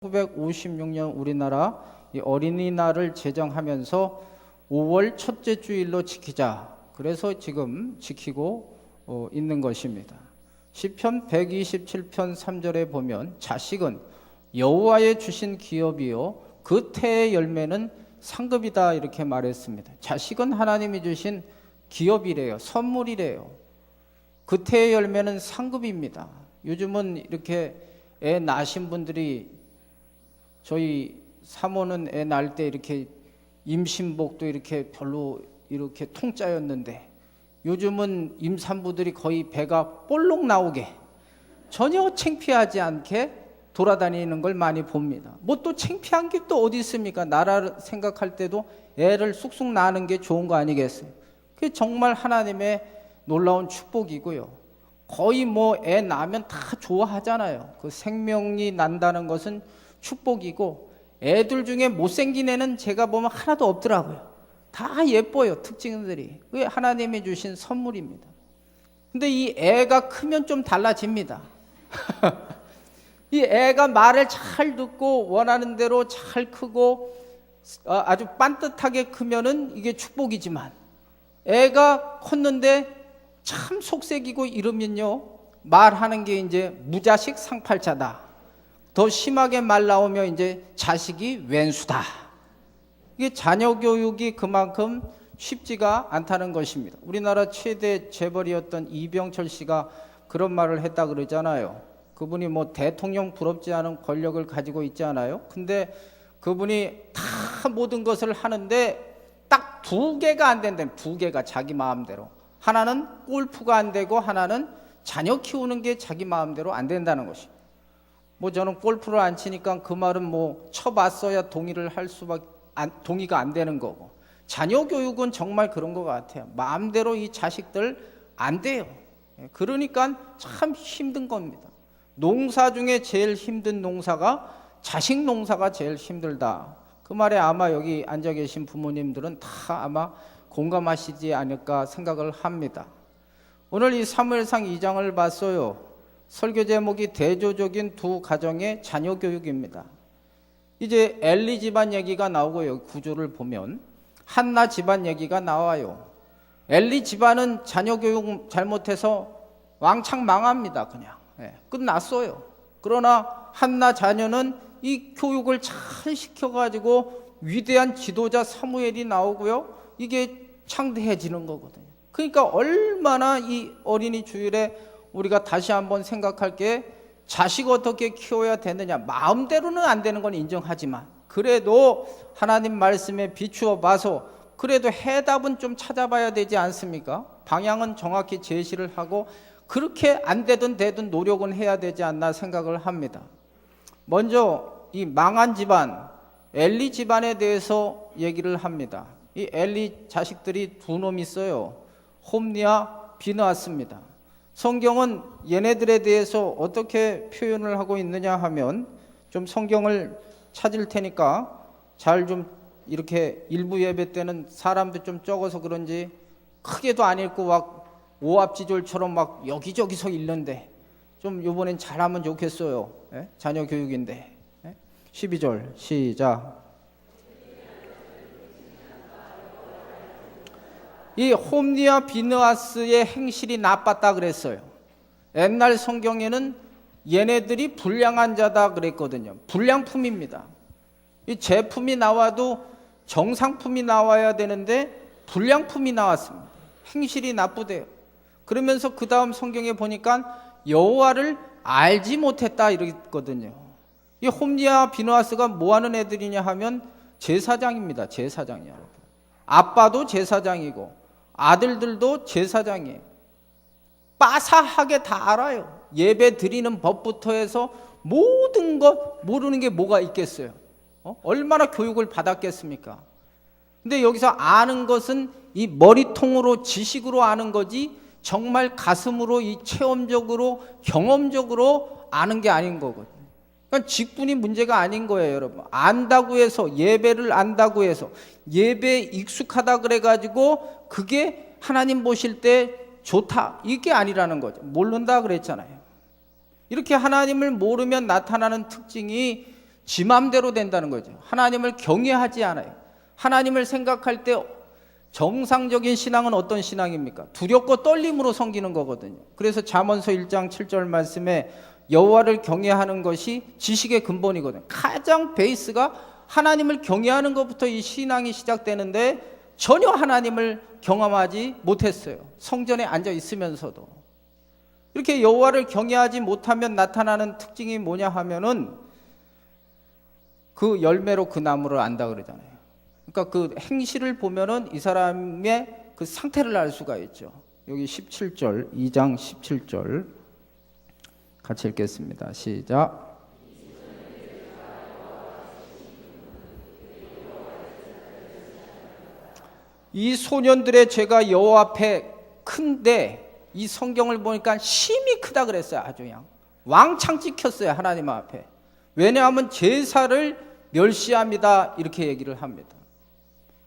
1956년 우리나라 이 어린이날을 제정하면서 5월 첫째 주일로 지키자. 그래서 지금 지키고 있는 것입니다. 시편 127편 3절에 보면 자식은 여호와의 주신 기업이요 그 태의 열매는 상급이다 이렇게 말했습니다. 자식은 하나님이 주신 기업이래요. 선물이래요. 그 태의 열매는 상급입니다. 요즘은 이렇게 애 낳으신 분들이 저희 사모는 애 낳을 때 이렇게 임신복도 이렇게 별로 이렇게 통짜였는데 요즘은 임산부들이 거의 배가 볼록 나오게 전혀 창피하지 않게 돌아다니는 걸 많이 봅니다. 뭐 또 창피한 게 또 어디 있습니까? 나라를 생각할 때도 애를 쑥쑥 낳는 게 좋은 거 아니겠어요? 그게 정말 하나님의 놀라운 축복이고요. 거의 뭐 애 낳으면 다 좋아하잖아요. 그 생명이 난다는 것은 축복이고 애들 중에 못생긴 애는 제가 보면 하나도 없더라고요. 다 예뻐요. 특징들이. 그게 하나님이 주신 선물입니다. 근데 이 애가 크면 좀 달라집니다. 이 애가 말을 잘 듣고 원하는 대로 잘 크고 아주 반듯하게 크면은 이게 축복이지만 애가 컸는데 참 속색이고 이러면요 말하는 게 이제 무자식 상팔자다. 더 심하게 말 나오면 이제 자식이 왼수다. 이게 자녀 교육이 그만큼 쉽지가 않다는 것입니다. 우리나라 최대 재벌이었던 이병철 씨가 그런 말을 했다 그러잖아요. 그분이 뭐 대통령 부럽지 않은 권력을 가지고 있지 않아요? 근데 그분이 다 모든 것을 하는데 딱 두 개가 안 된다면 두 개가 자기 마음대로. 하나는 골프가 안 되고 하나는 자녀 키우는 게 자기 마음대로 안 된다는 것입니다. 뭐 저는 골프를 안 치니까 그 말은 뭐 쳐봤어야 동의가 안 되는 거고 자녀 교육은 정말 그런 것 같아요. 마음대로 이 자식들 안 돼요. 그러니까 참 힘든 겁니다. 농사 중에 제일 힘든 농사가 자식 농사가 제일 힘들다. 그 말에 아마 여기 앉아 계신 부모님들은 다 아마 공감하시지 않을까 생각을 합니다. 오늘 이 사무엘상 2장을 봤어요. 설교 제목이 대조적인 두 가정의 자녀 교육입니다. 이제 엘리 집안 얘기가 나오고요. 구조를 보면 한나 집안 얘기가 나와요. 엘리 집안은 자녀 교육 잘못해서 왕창 망합니다. 그냥 끝났어요. 그러나 한나 자녀는 이 교육을 잘 시켜가지고 위대한 지도자 사무엘이 나오고요. 이게 창대해지는 거거든요. 그러니까 얼마나 이 어린이 주일에 우리가 다시 한번 생각할 게 자식 어떻게 키워야 되느냐. 마음대로는 안 되는 건 인정하지만 그래도 하나님 말씀에 비추어 봐서 그래도 해답은 좀 찾아봐야 되지 않습니까? 방향은 정확히 제시를 하고 그렇게 안 되든 노력은 해야 되지 않나 생각을 합니다. 먼저 이 망한 집안 엘리 집안에 대해서 얘기를 합니다. 이 엘리 자식들이 두 놈 있어요. 홈리와 비느하스입니다. 성경은 얘네들에 대해서 어떻게 표현을 하고 있느냐 하면 좀 성경을 찾을 테니까 잘 좀 이렇게 일부 예배 때는 사람도 좀 적어서 그런지 크게도 안 읽고 막 오합지졸처럼 막 여기저기서 읽는데 좀 이번엔 잘하면 좋겠어요. 자녀 교육인데 12절 시작. 이 홈리와 비느하스의 행실이 나빴다 그랬어요. 옛날 성경에는 얘네들이 불량한 자다 그랬거든요. 불량품입니다. 이 제품이 나와도 정상품이 나와야 되는데 불량품이 나왔습니다. 행실이 나쁘대요. 그러면서 그 다음 성경에 보니까 여호와를 알지 못했다 이랬거든요. 이 홈리와 비느하스가 뭐 하는 애들이냐 하면 제사장입니다. 제사장이야. 아빠도 제사장이고 아들들도 제사장이에요. 빠사하게 다 알아요. 예배 드리는 법부터 해서 모든 것 모르는 게 뭐가 있겠어요. 얼마나 교육을 받았겠습니까? 근데 여기서 아는 것은 이 머리통으로 지식으로 아는 거지 정말 가슴으로 이 체험적으로 경험적으로 아는 게 아닌 거거든요. 그러니까 직분이 문제가 아닌 거예요, 여러분. 안다고 해서 예배를 안다고 해서 예배에 익숙하다 그래가지고 그게 하나님 보실 때 좋다 이게 아니라는 거죠. 모른다 그랬잖아요. 이렇게 하나님을 모르면 나타나는 특징이 지 맘대로 된다는 거죠. 하나님을 경외하지 않아요. 하나님을 생각할 때 정상적인 신앙은 어떤 신앙입니까? 두렵고 떨림으로 섬기는 거거든요. 그래서 잠언서 1장 7절 말씀에 여호와를 경외하는 것이 지식의 근본이거든요. 가장 베이스가 하나님을 경외하는 것부터 이 신앙이 시작되는데 전혀 하나님을 경험하지 못했어요. 성전에 앉아 있으면서도. 이렇게 여호와를 경외하지 못하면 나타나는 특징이 뭐냐 하면은 그 열매로 그 나무를 안다 그러잖아요. 그러니까 그 행실을 보면은 이 사람의 그 상태를 알 수가 있죠. 여기 17절, 2장 17절 같이 읽겠습니다. 시작. 이 소년들의 죄가 여호와 앞에 큰데 이 성경을 보니까 심히 크다 그랬어요. 아주 그냥 왕창 찍혔어요. 하나님 앞에. 왜냐하면 제사를 멸시합니다. 이렇게 얘기를 합니다.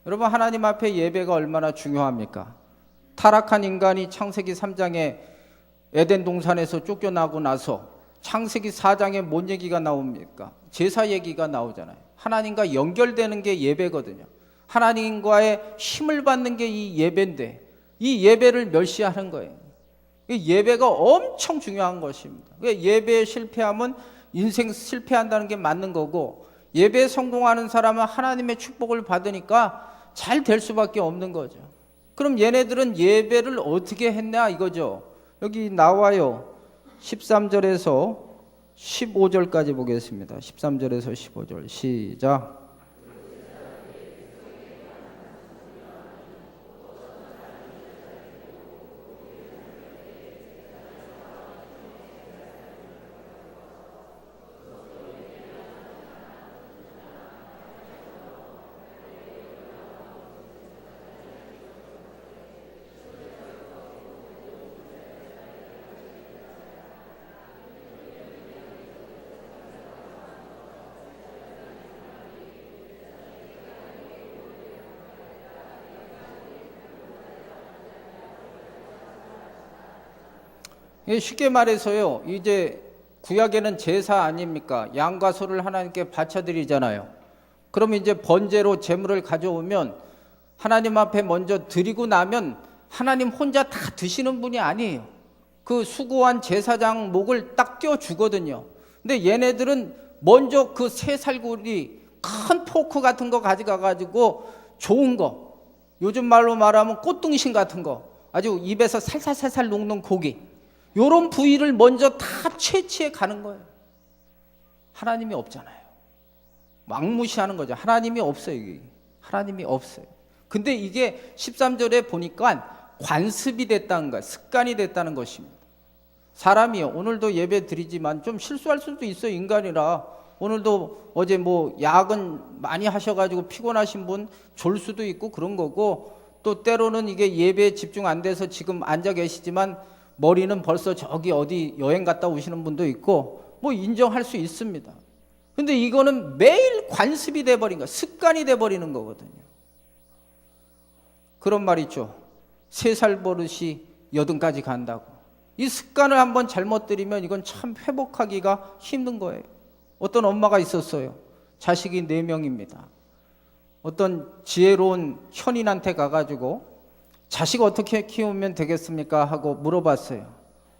여러분, 하나님 앞에 예배가 얼마나 중요합니까? 타락한 인간이 창세기 3장에 에덴 동산에서 쫓겨나고 나서 창세기 4장에 뭔 얘기가 나옵니까? 제사 얘기가 나오잖아요. 하나님과 연결되는 게 예배거든요. 하나님과의 힘을 받는 게 이 예배인데 이 예배를 멸시하는 거예요. 예배가 엄청 중요한 것입니다. 예배에 실패하면 인생 실패한다는 게 맞는 거고, 예배에 성공하는 사람은 하나님의 축복을 받으니까 잘 될 수밖에 없는 거죠. 그럼 얘네들은 예배를 어떻게 했냐 이거죠. 여기 나와요. 13절에서 15절까지 보겠습니다. 13절에서 15절 시작. 쉽게 말해서요, 이제 구약에는 제사 아닙니까? 양과 소를 하나님께 바쳐드리잖아요. 그러면 이제 번제로 제물을 가져오면 하나님 앞에 먼저 드리고 나면 하나님 혼자 다 드시는 분이 아니에요. 그 수고한 제사장 목을 딱 떼어주거든요. 근데 얘네들은 먼저 그 새 살구리 큰 포크 같은 거 가져가가지고 좋은 거, 요즘 말로 말하면 꽃등심 같은 거, 아주 입에서 살살살살 녹는 고기, 요런 부위를 먼저 다 채취해 가는 거예요. 하나님이 없잖아요. 막무시하는 거죠. 하나님이 없어요. 이게. 하나님이 없어요. 근데 이게 13절에 보니까 관습이 됐다는 거예요. 습관이 됐다는 것입니다. 사람이요, 오늘도 예배 드리지만 좀 실수할 수도 있어요. 인간이라. 오늘도 어제 뭐 야근 많이 하셔가지고 피곤하신 분 졸 수도 있고 그런 거고, 또 때로는 이게 예배에 집중 안 돼서 지금 앉아 계시지만 머리는 벌써 저기 어디 여행 갔다 오시는 분도 있고, 뭐 인정할 수 있습니다. 근데 이거는 매일 관습이 돼버린 거, 습관이 돼버리는 거거든요. 그런 말 있죠. 3살 버릇이 80까지 간다고. 이 습관을 한번 잘못 들이면 이건 참 회복하기가 힘든 거예요. 어떤 엄마가 있었어요. 자식이 4명입니다. 어떤 지혜로운 현인한테 가가지고 자식 어떻게 키우면 되겠습니까? 하고 물어봤어요.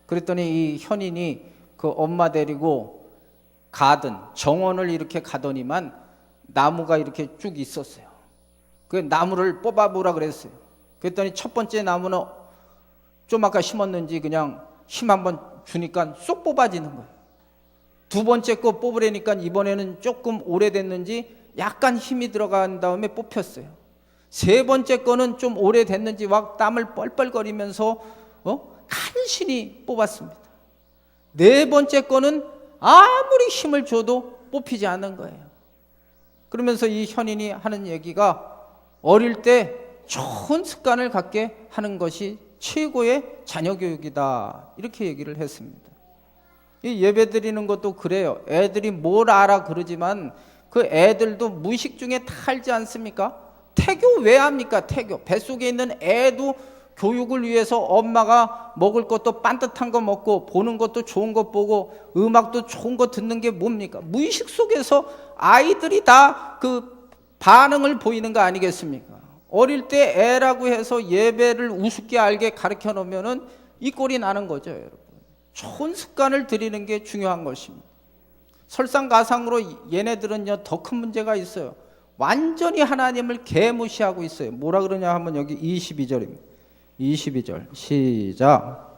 그랬더니 이 현인이 그 엄마 데리고 가든 정원을 이렇게 가더니만 나무가 이렇게 쭉 있었어요. 그 나무를 뽑아보라 그랬어요. 그랬더니 첫 번째 나무는 좀 아까 심었는지 그냥 힘 한번 주니까 쏙 뽑아지는 거예요. 두 번째 거 뽑으려니까 이번에는 조금 오래됐는지 약간 힘이 들어간 다음에 뽑혔어요. 세 번째 거는 좀 오래됐는지 막 땀을 뻘뻘거리면서 간신히 뽑았습니다. 네 번째 거는 아무리 힘을 줘도 뽑히지 않는 거예요. 그러면서 이 현인이 하는 얘기가 어릴 때 좋은 습관을 갖게 하는 것이 최고의 자녀 교육이다, 이렇게 얘기를 했습니다. 이 예배 드리는 것도 그래요. 애들이 뭘 알아 그러지만 그 애들도 무의식 중에 다 알지 않습니까? 태교 왜 합니까? 태교. 뱃속에 있는 애도 교육을 위해서 엄마가 먹을 것도 반듯한 거 먹고 보는 것도 좋은 거 보고 음악도 좋은 거 듣는 게 뭡니까? 무의식 속에서 아이들이 다 그 반응을 보이는 거 아니겠습니까? 어릴 때 애라고 해서 예배를 우습게 알게 가르쳐 놓으면은 이 꼴이 나는 거죠, 여러분. 좋은 습관을 들이는 게 중요한 것입니다. 설상가상으로 얘네들은요 더 큰 문제가 있어요. 완전히 하나님을 개무시하고 있어요. 뭐라 그러냐 하면 여기 22절입니다. 22절 시작.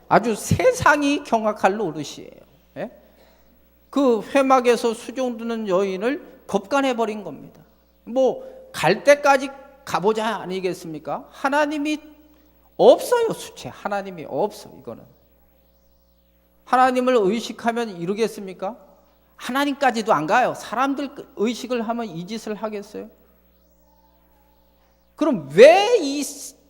아주 세상이 경악할 노릇이에요. 예? 그 회막에서 수종드는 여인을 겁간해버린 겁니다. 뭐 갈 때까지 가보자 아니겠습니까? 하나님이 없어요. 수채 하나님이 없어. 이거는 하나님을 의식하면 이루겠습니까? 하나님까지도 안 가요. 사람들 의식을 하면 이 짓을 하겠어요? 그럼 왜 이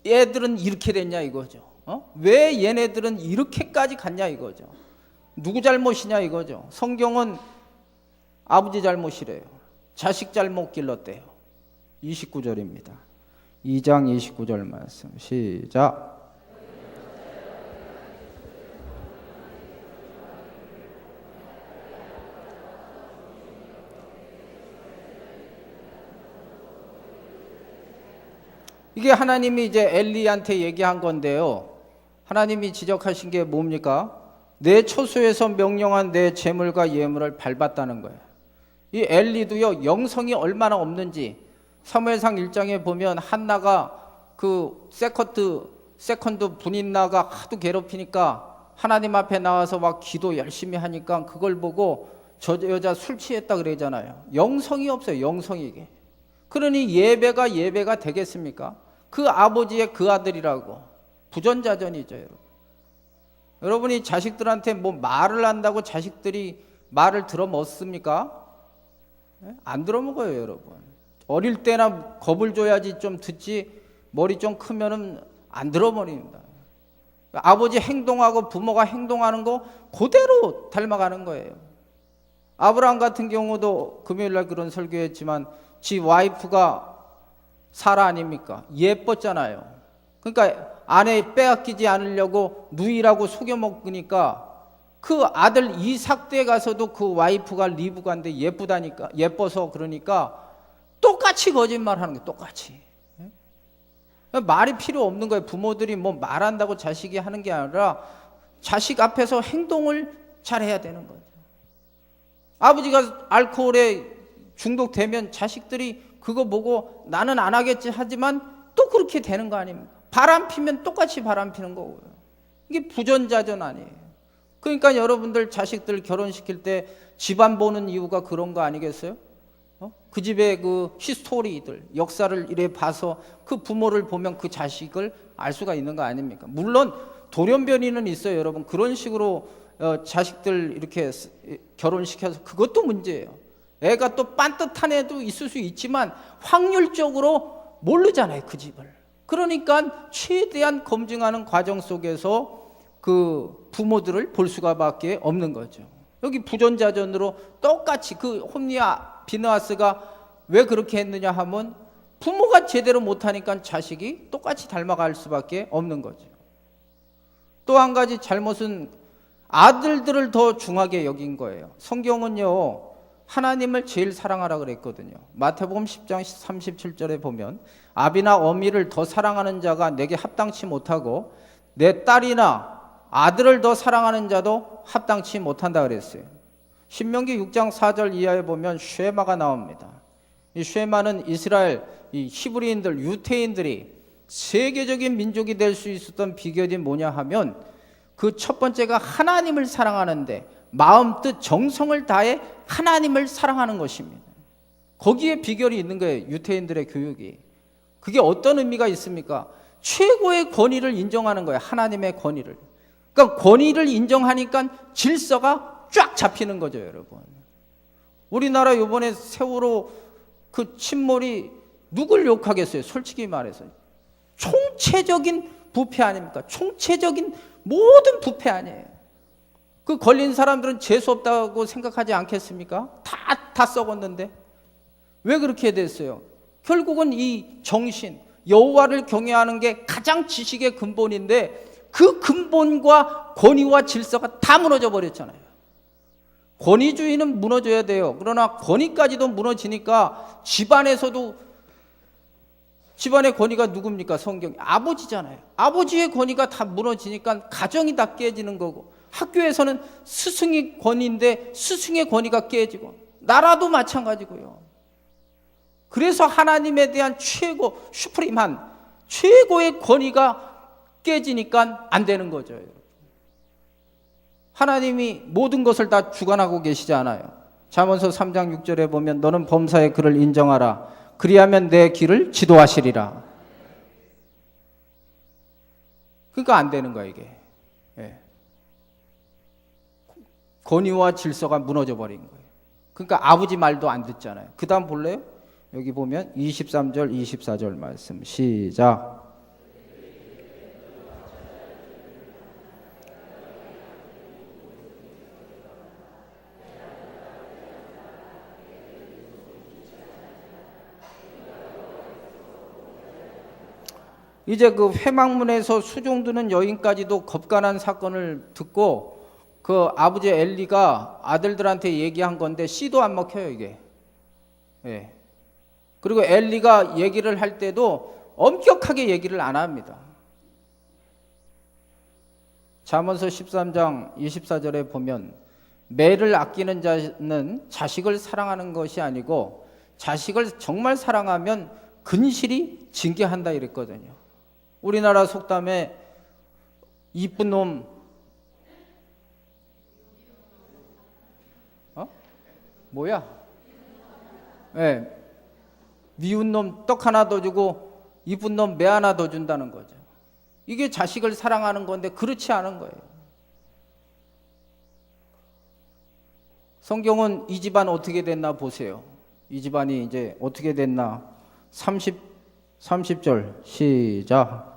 애들은 이렇게 됐냐 이거죠. 왜 얘네들은 이렇게까지 갔냐 이거죠. 누구 잘못이냐 이거죠. 성경은 아버지 잘못이래요. 자식 잘못 길렀대요. 29절입니다. 2장 29절 말씀 시작. 이게 하나님이 이제 엘리한테 얘기한 건데요. 하나님이 지적하신 게 뭡니까? 내 처소에서 명령한 내 제물과 예물을 밟았다는 거예요. 이 엘리도요 영성이 얼마나 없는지 사무엘상 1장에 보면 한나가 그 세컨드 분인나가 하도 괴롭히니까 하나님 앞에 나와서 막 기도 열심히 하니까 그걸 보고 저 여자 술 취했다 그러잖아요. 영성이 없어요. 영성이게. 그러니 예배가 되겠습니까? 그 아버지의 그 아들이라고 부전자전이죠, 여러분. 여러분이 자식들한테 뭐 말을 한다고 자식들이 말을 들어먹습니까? 안 들어먹어요, 여러분. 어릴 때나 겁을 줘야지 좀 듣지 머리 좀 크면은 안 들어버립니다. 아버지 행동하고 부모가 행동하는 거 그대로 닮아가는 거예요. 아브라함 같은 경우도 금요일날 그런 설교했지만 지 와이프가 사라 아닙니까? 예뻤잖아요. 그러니까 아내 빼앗기지 않으려고 누이라고 속여 먹으니까 그 아들 이삭 때 가서도 그 와이프가 리브가인데 예쁘다니까 예뻐서 그러니까 똑같이 거짓말하는 거예요. 똑같이. 말이 필요 없는 거예요. 부모들이 뭐 말한다고 자식이 하는 게 아니라 자식 앞에서 행동을 잘해야 되는 거죠. 아버지가 알코올에 중독되면 자식들이 그거 보고 나는 안 하겠지 하지만 또 그렇게 되는 거 아닙니까? 바람 피면 똑같이 바람 피는 거고요. 이게 부전자전 아니에요. 그러니까 여러분들 자식들 결혼시킬 때 집안 보는 이유가 그런 거 아니겠어요? 그 집의 그 히스토리들, 역사를 이래 봐서 그 부모를 보면 그 자식을 알 수가 있는 거 아닙니까? 물론 돌연변이는 있어요, 여러분. 그런 식으로 자식들 이렇게 결혼시켜서 그것도 문제예요. 애가 또 빤듯한 애도 있을 수 있지만 확률적으로 모르잖아요, 그 집을. 그러니까 최대한 검증하는 과정 속에서 그 부모들을 볼 수가 밖에 없는 거죠. 여기 부전자전으로 똑같이 그 홈리아 비느하스가 왜 그렇게 했느냐 하면 부모가 제대로 못하니까 자식이 똑같이 닮아갈 수밖에 없는 거죠. 또 한 가지 잘못은 아들들을 더 중하게 여긴 거예요. 성경은요 하나님을 제일 사랑하라 그랬거든요. 마태복음 10장 37절에 보면 아비나 어미를 더 사랑하는 자가 내게 합당치 못하고 내 딸이나 아들을 더 사랑하는 자도 합당치 못한다 그랬어요. 신명기 6장 4절 이하에 보면 쉐마가 나옵니다. 이 쉐마는 이스라엘 이 히브리인들 유태인들이 세계적인 민족이 될 수 있었던 비결이 뭐냐 하면 그 첫 번째가 하나님을 사랑하는데 마음 뜻 정성을 다해 하나님을 사랑하는 것입니다. 거기에 비결이 있는 거예요. 유태인들의 교육이. 그게 어떤 의미가 있습니까? 최고의 권위를 인정하는 거예요. 하나님의 권위를. 그러니까 권위를 인정하니까 질서가 쫙 잡히는 거죠, 여러분. 우리나라 이번에 세월호 그 침몰이 누굴 욕하겠어요? 솔직히 말해서 총체적인 부패 아닙니까? 총체적인 모든 부패 아니에요. 그 걸린 사람들은 재수 없다고 생각하지 않겠습니까? 다 썩었는데 왜 그렇게 됐어요? 결국은 이 정신, 여호와를 경외하는 게 가장 지식의 근본인데 그 근본과 권위와 질서가 다 무너져 버렸잖아요. 권위주의는 무너져야 돼요. 그러나 권위까지도 무너지니까 집안에서도, 집안의 권위가 누굽니까? 성경이 아버지잖아요. 아버지의 권위가 다 무너지니까 가정이 다 깨지는 거고, 학교에서는 스승의 권위인데 스승의 권위가 깨지고, 나라도 마찬가지고요. 그래서 하나님에 대한 최고 슈프림한 최고의 권위가 깨지니까 안 되는 거죠. 하나님이 모든 것을 다 주관하고 계시지 않아요. 잠언서 3장 6절에 보면 너는 범사의 그를 인정하라. 그리하면 내 길을 지도하시리라. 그러니까 안 되는 거야 이게. 예. 권위와 질서가 무너져 버린 거예요. 그러니까 아버지 말도 안 듣잖아요. 그 다음 볼래요? 여기 보면 23절 24절 말씀 시작. 이제 그 회막문에서 수종 드는 여인까지도 겁간한 사건을 듣고 그 아버지 엘리가 아들들한테 얘기한 건데 씨도 안 먹혀요 이게. 예. 그리고 엘리가 얘기를 할 때도 엄격하게 얘기를 안 합니다. 잠언서 13장 24절에 보면 매를 아끼는 자는 자식을 사랑하는 것이 아니고 자식을 정말 사랑하면 근실이 징계한다 이랬거든요. 우리나라 속담에 이쁜 놈 뭐야? 네. 미운 놈 떡 하나 더 주고 이쁜 놈 매 하나 더 준다는 거죠. 이게 자식을 사랑하는 건데 그렇지 않은 거예요. 성경은 이 집안 어떻게 됐나 보세요. 이 집안이 이제 어떻게 됐나. 30절 시작.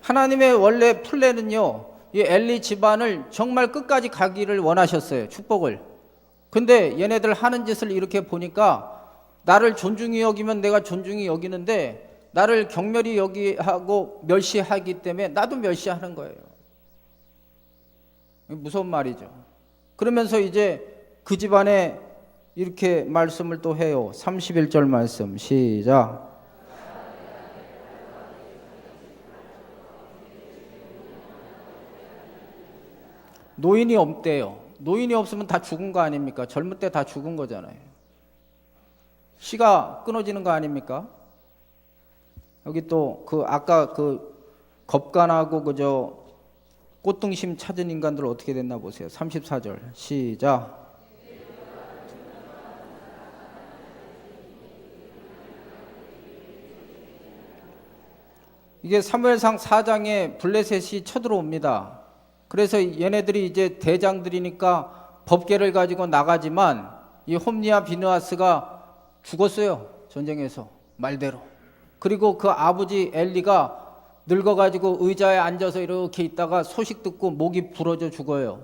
하나님의 원래 플랜은요, 이 엘리 집안을 정말 끝까지 가기를 원하셨어요. 축복을. 근데 얘네들 하는 짓을 이렇게 보니까 나를 존중히 여기면 내가 존중히 여기는데 나를 경멸히 여기하고 멸시하기 때문에 나도 멸시하는 거예요. 무서운 말이죠. 그러면서 이제 그 집안에 이렇게 말씀을 또 해요. 31절 말씀 시작. 노인이 없대요. 노인이 없으면 다 죽은 거 아닙니까? 젊을 때 다 죽은 거잖아요. 씨가 끊어지는 거 아닙니까? 여기 또 그 아까 그 겁간하고 그저 꽃등심 찾은 인간들 어떻게 됐나 보세요. 34절 시작. 이게 사무엘상 4장에 블레셋이 쳐들어옵니다. 그래서 얘네들이 이제 대장들이니까 법궤를 가지고 나가지만 이 홈리와 비느하스가 죽었어요. 전쟁에서 말대로. 그리고 그 아버지 엘리가 늙어가지고 의자에 앉아서 이렇게 있다가 소식 듣고 목이 부러져 죽어요.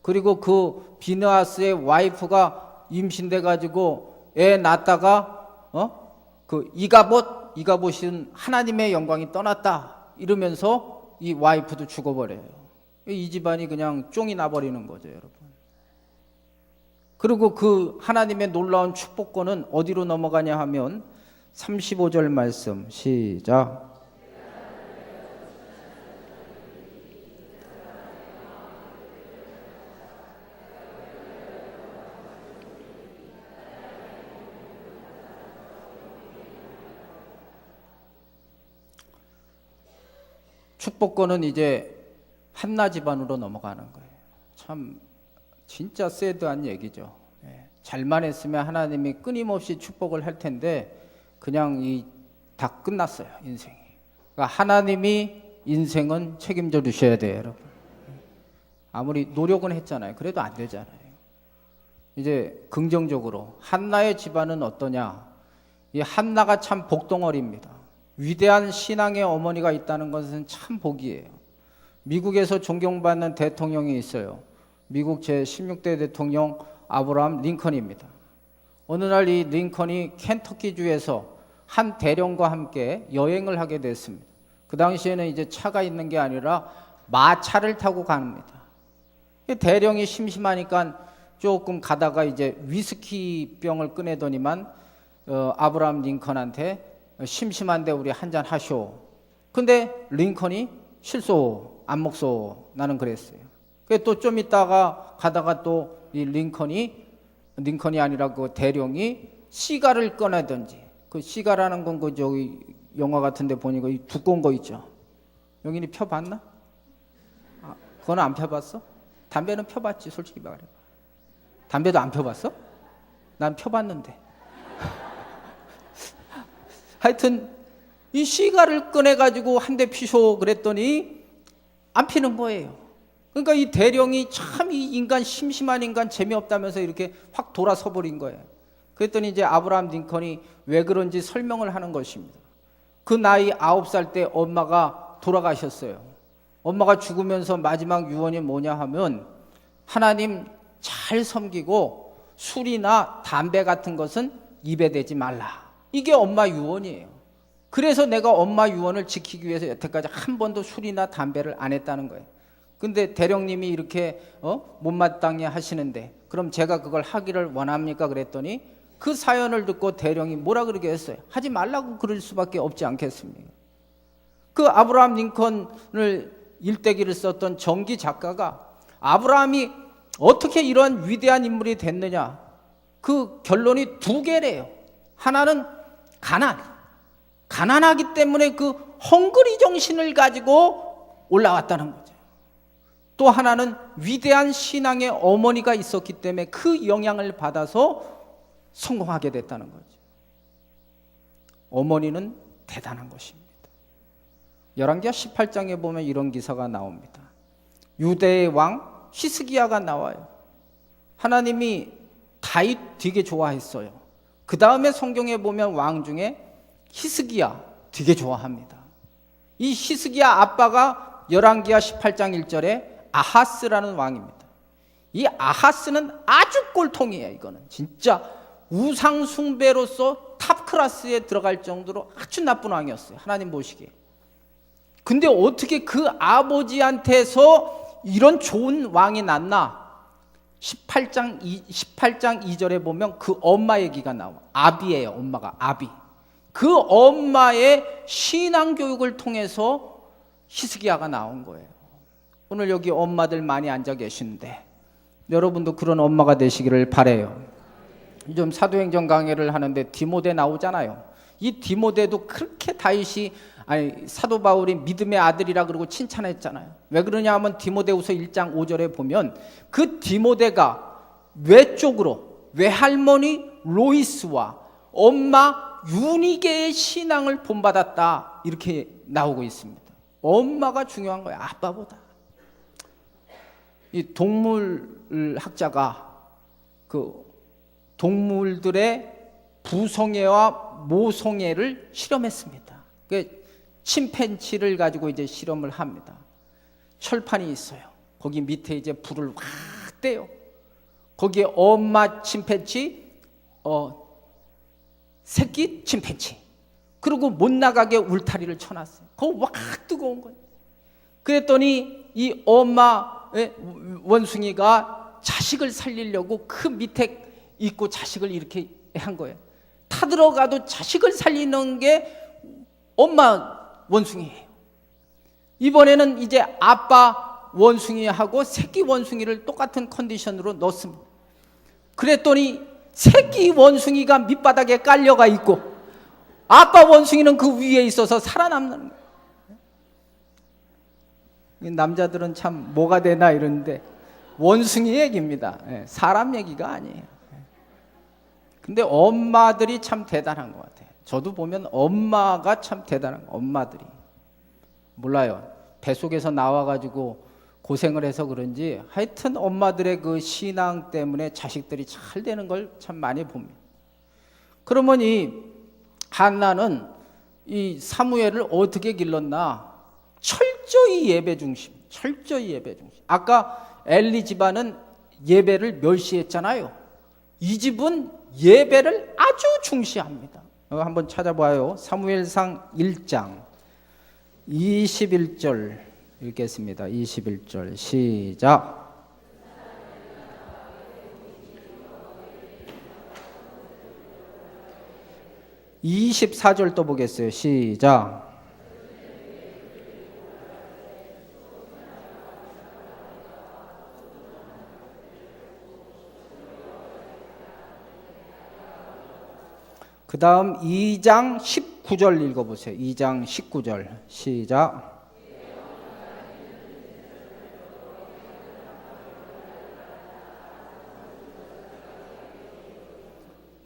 그리고 그 비느하스의 와이프가 임신돼가지고 애 낳다가 그 이가봇은 하나님의 영광이 떠났다 이러면서 이 와이프도 죽어버려요. 이 집안이 그냥 쫑이 나버리는 거죠, 여러분. 그리고 그 하나님의 놀라운 축복권은 어디로 넘어가냐 하면 35절 말씀 시작. 축복권은 이제 한나 집안으로 넘어가는 거예요. 참 진짜 새드한 얘기죠. 잘만 했으면 하나님이 끊임없이 축복을 할 텐데 그냥 다 끝났어요, 인생이. 그러니까 하나님이 인생은 책임져 주셔야 돼요, 여러분. 아무리 노력은 했잖아요. 그래도 안 되잖아요. 이제 긍정적으로 한나의 집안은 어떠냐? 이 한나가 참 복덩어리입니다. 위대한 신앙의 어머니가 있다는 것은 참 복이에요. 미국에서 존경받는 대통령이 있어요. 미국 제16대 대통령 아브라함 링컨입니다. 어느 날 이 링컨이 켄터키주에서 한 대령과 함께 여행을 하게 됐습니다. 그 당시에는 이제 차가 있는 게 아니라 마차를 타고 갑니다. 대령이 심심하니까 조금 가다가 이제 위스키 병을 꺼내더니만 아브라함 링컨한테 심심한데 우리 한잔 하쇼. 근데 링컨이 실소 안 먹소 나는 그랬어요. 또 좀 있다가 가다가 또 이 링컨이 아니라 그 대령이 시가를 꺼내든지, 그 시가라는 건 그 저기 영화 같은데 보니까 이 두꺼운 거 있죠. 영인이 펴봤나? 그건 안 펴봤어? 담배는 펴봤지, 솔직히 말해. 담배도 안 펴봤어? 난 펴봤는데. 하여튼 이 시가를 꺼내가지고 한 대 피쇼 그랬더니 안 피는 거예요. 그러니까 이 대령이 참 이 인간 심심한 인간 재미없다면서 이렇게 확 돌아서 버린 거예요. 그랬더니 이제 아브라함 링컨이 왜 그런지 설명을 하는 것입니다. 그 나이 9살 때 엄마가 돌아가셨어요. 엄마가 죽으면서 마지막 유언이 뭐냐 하면 하나님 잘 섬기고 술이나 담배 같은 것은 입에 대지 말라. 이게 엄마 유언이에요. 그래서 내가 엄마 유언을 지키기 위해서 여태까지 한 번도 술이나 담배를 안 했다는 거예요. 근데 대령님이 이렇게 못마땅해 하시는데 그럼 제가 그걸 하기를 원합니까? 그랬더니 그 사연을 듣고 대령이 뭐라 그러게 했어요. 하지 말라고 그럴 수밖에 없지 않겠습니까? 그 아브라함 링컨을 일대기를 썼던 정기 작가가 아브라함이 어떻게 이런 위대한 인물이 됐느냐, 그 결론이 두 개래요. 하나는 가난하기 때문에 그 헝그리 정신을 가지고 올라왔다는 거죠. 또 하나는 위대한 신앙의 어머니가 있었기 때문에 그 영향을 받아서 성공하게 됐다는 거죠. 어머니는 대단한 것입니다. 열왕기하 18장에 보면 이런 기사가 나옵니다. 유대의 왕 히스기야가 나와요. 하나님이 다윗 되게 좋아했어요. 그 다음에 성경에 보면 왕 중에 히스기야 되게 좋아합니다. 이 히스기야 아빠가 열왕기하 18장 1절에 아하스라는 왕입니다. 이 아하스는 아주 꼴통이에요. 이거는 진짜 우상 숭배로서 탑 클래스에 들어갈 정도로 아주 나쁜 왕이었어요. 하나님 보시기에. 근데 어떻게 그 아버지한테서 이런 좋은 왕이 났나? 18장 2절에 보면 그 엄마 얘기가 나와. 아비예요. 엄마가 아비. 그 엄마의 신앙 교육을 통해서 히스기야가 나온 거예요. 오늘 여기 엄마들 많이 앉아 계시는데 여러분도 그런 엄마가 되시기를 바라요. 좀 사도행전 강해를 하는데 디모데 나오잖아요. 이 디모데도 그렇게 다윗이 사도 바울이 믿음의 아들이라 그러고 칭찬했잖아요. 왜 그러냐 하면 디모데후서 1장 5절에 보면 그 디모데가 외쪽으로 외할머니 로이스와 엄마 유니게의 신앙을 본받았다 이렇게 나오고 있습니다. 엄마가 중요한 거야, 아빠보다. 이 동물학자가 그 동물들의 부성애와 모성애를 실험했습니다. 그 침팬지를 가지고 이제 실험을 합니다. 철판이 있어요. 거기 밑에 이제 불을 확 떼요. 거기에 엄마 침팬지, 새끼 침팬지, 그리고 못 나가게 울타리를 쳐놨어요. 그거 확 뜨거운 거예요. 그랬더니 이 엄마 원숭이가 자식을 살리려고 그 밑에 있고 자식을 이렇게 한 거예요. 타들어가도 자식을 살리는 게 엄마 원숭이에요. 이번에는 이제 아빠 원숭이하고 새끼 원숭이를 똑같은 컨디션으로 넣습니다. 그랬더니 새끼 원숭이가 밑바닥에 깔려가 있고 아빠 원숭이는 그 위에 있어서 살아남는 거예요. 남자들은 참 뭐가 되나 이러는데 원숭이 얘기입니다. 사람 얘기가 아니에요. 근데 엄마들이 참 대단한 것 같아요. 저도 보면 엄마가 참 대단한 거예요. 엄마들이 몰라요. 뱃속에서 나와가지고 고생을 해서 그런지 하여튼 엄마들의 그 신앙 때문에 자식들이 잘 되는 걸 참 많이 봅니다. 그러면 이 한나는 이 사무엘을 어떻게 길렀나? 철저히 예배 중심, 철저히 예배 중심. 아까 엘리 집안은 예배를 멸시했잖아요. 이 집은 예배를 아주 중시합니다. 한번 찾아봐요. 사무엘상 1장 21절 읽겠습니다. 21절 시작. 24절 또 보겠어요. 시작. 그 다음 2장 19절 읽어보세요. 2장 19절 시작.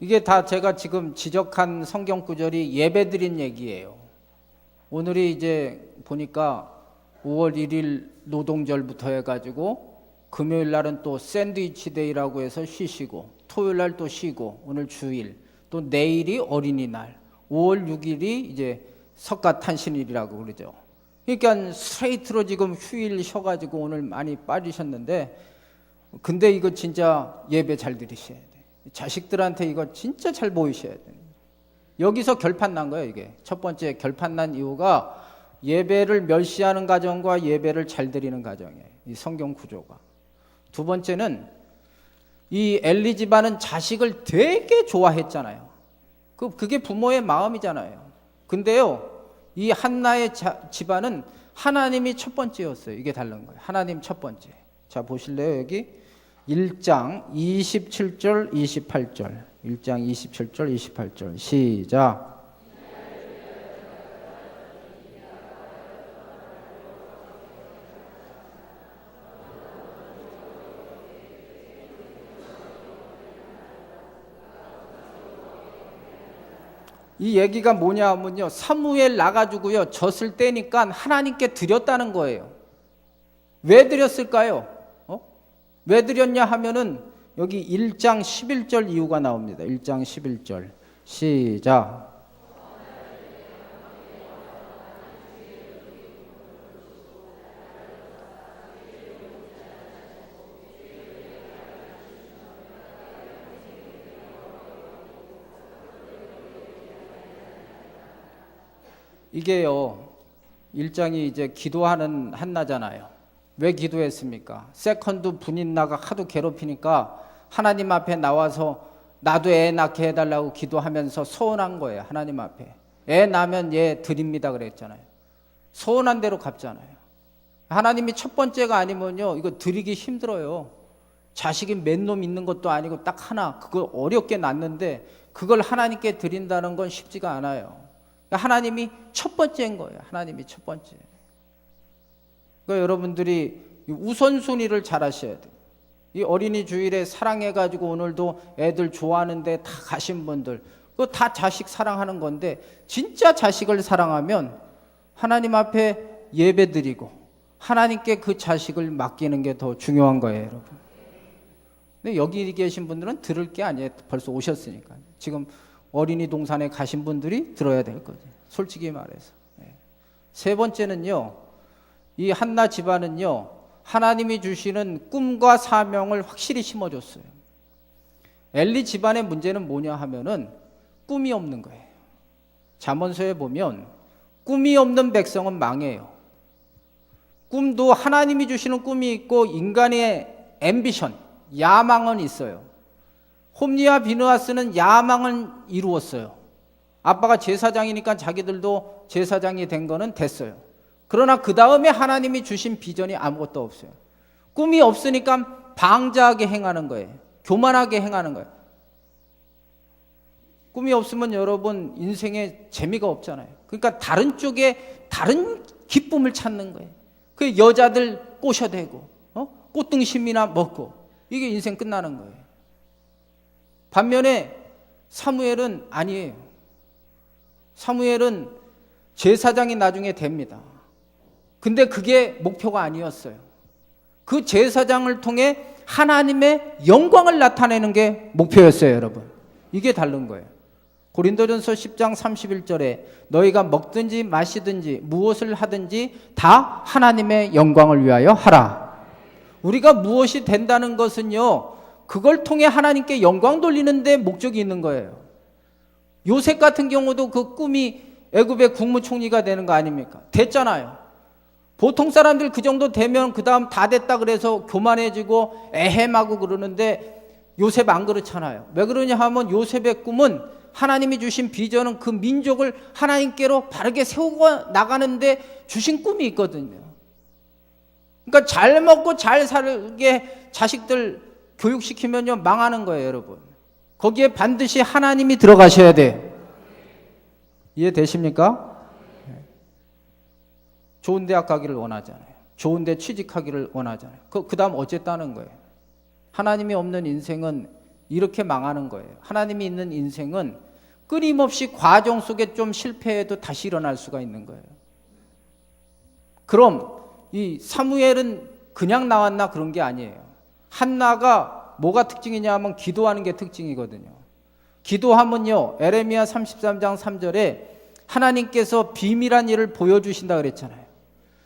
이게 다 제가 지금 지적한 성경 구절이 예배드린 얘기예요. 오늘이 이제 보니까 5월 1일 노동절부터 해가지고 금요일 날은 또 샌드위치 데이라고 해서 쉬시고 토요일 날 또 쉬고 오늘 주일 또 내일이 어린이날 5월 6일이 이제 석가탄신일이라고 그러죠. 그러니까 스트레이트로 지금 휴일 쉬어가지고 오늘 많이 빠지셨는데 근데 이거 진짜 예배 잘 드리셔야 돼. 자식들한테 이거 진짜 잘 보이셔야 돼요. 여기서 결판 난 거예요. 이게 첫 번째 결판 난 이유가 예배를 멸시하는 가정과 예배를 잘 드리는 가정이에요. 이 성경 구조가. 두 번째는 이 엘리 집안은 자식을 되게 좋아했잖아요. 그게 부모의 마음이잖아요. 근데요, 이 한나의 집안은 하나님이 첫 번째였어요. 이게 다른 거예요. 하나님 첫 번째. 자, 보실래요? 여기 1장 27절 28절 1장 27절 28절 시작. 이 얘기가 뭐냐 하면요, 사무엘 나가지고요 젖을 떼니까 하나님께 드렸다는 거예요. 왜 드렸을까요? 왜 드렸냐 하면은 여기 1장 11절 이유가 나옵니다. 1장 11절 시작. 이게요 1장이 이제 기도하는 한나잖아요. 왜 기도했습니까? 세컨드 분인나가 하도 괴롭히니까 하나님 앞에 나와서 나도 애 낳게 해달라고 기도하면서 소원한 거예요. 하나님 앞에 애 낳으면 얘 드립니다 그랬잖아요. 소원한 대로 갚잖아요. 하나님이 첫 번째가 아니면요 이거 드리기 힘들어요. 자식이 몇 놈 있는 것도 아니고 딱 하나 그걸 어렵게 낳는데 그걸 하나님께 드린다는 건 쉽지가 않아요. 하나님이 첫 번째인 거예요. 하나님이 첫 번째. 그러니까 여러분들이 우선순위를 잘 하셔야 돼요. 이 어린이 주일에 사랑해가지고 오늘도 애들 좋아하는데 다 가신 분들, 그거 다 자식 사랑하는 건데, 진짜 자식을 사랑하면 하나님 앞에 예배 드리고 하나님께 그 자식을 맡기는 게 더 중요한 거예요, 여러분. 근데 여기 계신 분들은 들을 게 아니에요. 벌써 오셨으니까. 지금 어린이 동산에 가신 분들이 들어야 될 거죠. 솔직히 말해서. 세 번째는요, 이 한나 집안은요, 하나님이 주시는 꿈과 사명을 확실히 심어줬어요. 엘리 집안의 문제는 뭐냐 하면은 꿈이 없는 거예요. 잠언서에 보면 꿈이 없는 백성은 망해요. 꿈도 하나님이 주시는 꿈이 있고 인간의 앰비션, 야망은 있어요. 홈리와 비느하스는 야망을 이루었어요. 아빠가 제사장이니까 자기들도 제사장이 된 거는 됐어요. 그러나 그 다음에 하나님이 주신 비전이 아무것도 없어요. 꿈이 없으니까 방자하게 행하는 거예요. 교만하게 행하는 거예요. 꿈이 없으면 여러분 인생에 재미가 없잖아요. 그러니까 다른 쪽에 다른 기쁨을 찾는 거예요. 그 여자들 꼬셔대고 꽃등심이나 먹고 이게 인생 끝나는 거예요. 반면에 사무엘은 아니에요. 사무엘은 제사장이 나중에 됩니다. 근데 그게 목표가 아니었어요. 그 제사장을 통해 하나님의 영광을 나타내는 게 목표였어요, 여러분. 이게 다른 거예요. 고린도전서 10장 31절에 너희가 먹든지 마시든지 무엇을 하든지 다 하나님의 영광을 위하여 하라. 우리가 무엇이 된다는 것은요, 그걸 통해 하나님께 영광 돌리는 데 목적이 있는 거예요. 요셉 같은 경우도 그 꿈이 애굽의 국무총리가 되는 거 아닙니까? 됐잖아요. 보통 사람들 그 정도 되면 그 다음 다 됐다 그래서 교만해지고 에헴하고 그러는데 요셉 안 그렇잖아요. 왜 그러냐 하면 요셉의 꿈은 하나님이 주신 비전은 그 민족을 하나님께로 바르게 세우고 나가는데 주신 꿈이 있거든요. 그러니까 잘 먹고 잘 살게 자식들 교육시키면요 망하는 거예요, 여러분. 거기에 반드시 하나님이 들어가셔야 돼요. 이해되십니까? 좋은 대학 가기를 원하잖아요. 좋은 데 취직하기를 원하잖아요. 그 다음 어쨌다는 거예요. 하나님이 없는 인생은 이렇게 망하는 거예요. 하나님이 있는 인생은 끊임없이 과정 속에 좀 실패해도 다시 일어날 수가 있는 거예요. 그럼 이 사무엘은 그냥 나왔나? 그런 게 아니에요. 한나가 뭐가 특징이냐 하면 기도하는 게 특징이거든요. 기도하면요, 에레미야 33장 3절에 하나님께서 비밀한 일을 보여주신다 그랬잖아요.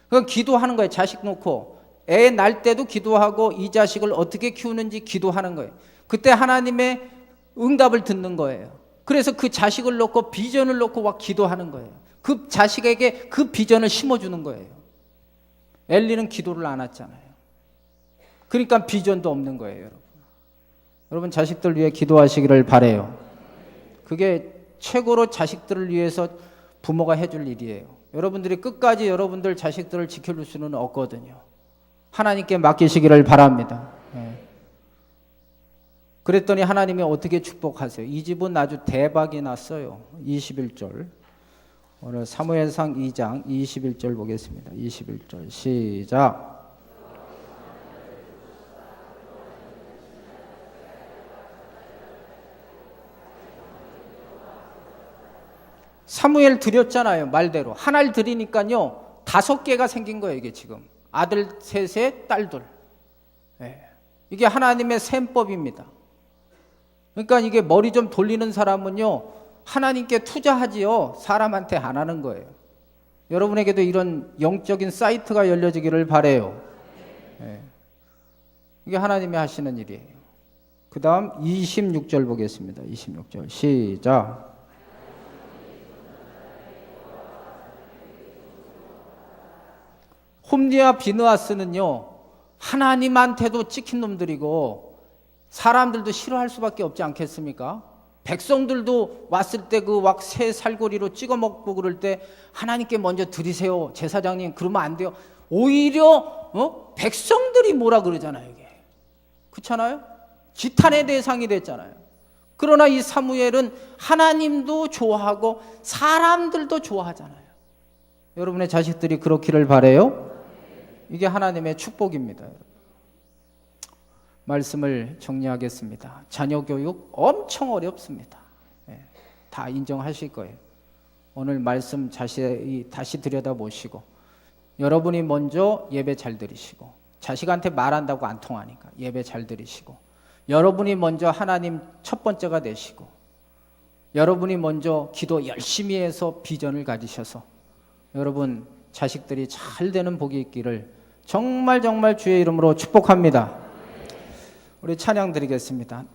그럼 기도하는 거예요. 자식 놓고 애 낳을 때도 기도하고 이 자식을 어떻게 키우는지 기도하는 거예요. 그때 하나님의 응답을 듣는 거예요. 그래서 그 자식을 놓고 비전을 놓고 막 기도하는 거예요. 그 자식에게 그 비전을 심어주는 거예요. 엘리는 기도를 안 했잖아요. 그러니까 비전도 없는 거예요, 여러분. 여러분 자식들 위해 기도하시기를 바라요. 그게 최고로 자식들을 위해서 부모가 해줄 일이에요. 여러분들이 끝까지 여러분들 자식들을 지켜줄 수는 없거든요. 하나님께 맡기시기를 바랍니다. 그랬더니 하나님이 어떻게 축복하세요? 이 집은 아주 대박이 났어요. 21절. 오늘 사무엘상 2장 21절 보겠습니다. 21절 시작. 사무엘 드렸잖아요. 말대로 하나를 드리니까요 5개가 생긴 거예요. 이게 지금 아들 셋에 딸들. 이게 하나님의 셈법입니다. 그러니까 이게 머리 좀 돌리는 사람은요 하나님께 투자하지요 사람한테 안 하는 거예요. 여러분에게도 이런 영적인 사이트가 열려지기를 바라요. 이게 하나님이 하시는 일이에요. 그 다음 26절 보겠습니다. 26절 시작. 홈리와 비느하스는요 하나님한테도 찍힌 놈들이고 사람들도 싫어할 수밖에 없지 않겠습니까? 백성들도 왔을 때 그 새 살고리로 찍어 먹고 그럴 때 하나님께 먼저 드리세요 제사장님 그러면 안 돼요. 오히려 백성들이 뭐라 그러잖아요. 이게 그렇잖아요. 지탄의 대상이 됐잖아요. 그러나 이 사무엘은 하나님도 좋아하고 사람들도 좋아하잖아요. 여러분의 자식들이 그렇기를 바라요. 이게 하나님의 축복입니다. 말씀을 정리하겠습니다. 자녀 교육 엄청 어렵습니다. 다 인정하실 거예요. 오늘 말씀 다시 들여다보시고 여러분이 먼저 예배 잘 드리시고 자식한테 말한다고 안 통하니까 예배 잘 드리시고 여러분이 먼저 하나님 첫 번째가 되시고 여러분이 먼저 기도 열심히 해서 비전을 가지셔서 여러분 자식들이 잘 되는 복이 있기를 정말 주의 이름으로 축복합니다. 우리 찬양 드리겠습니다.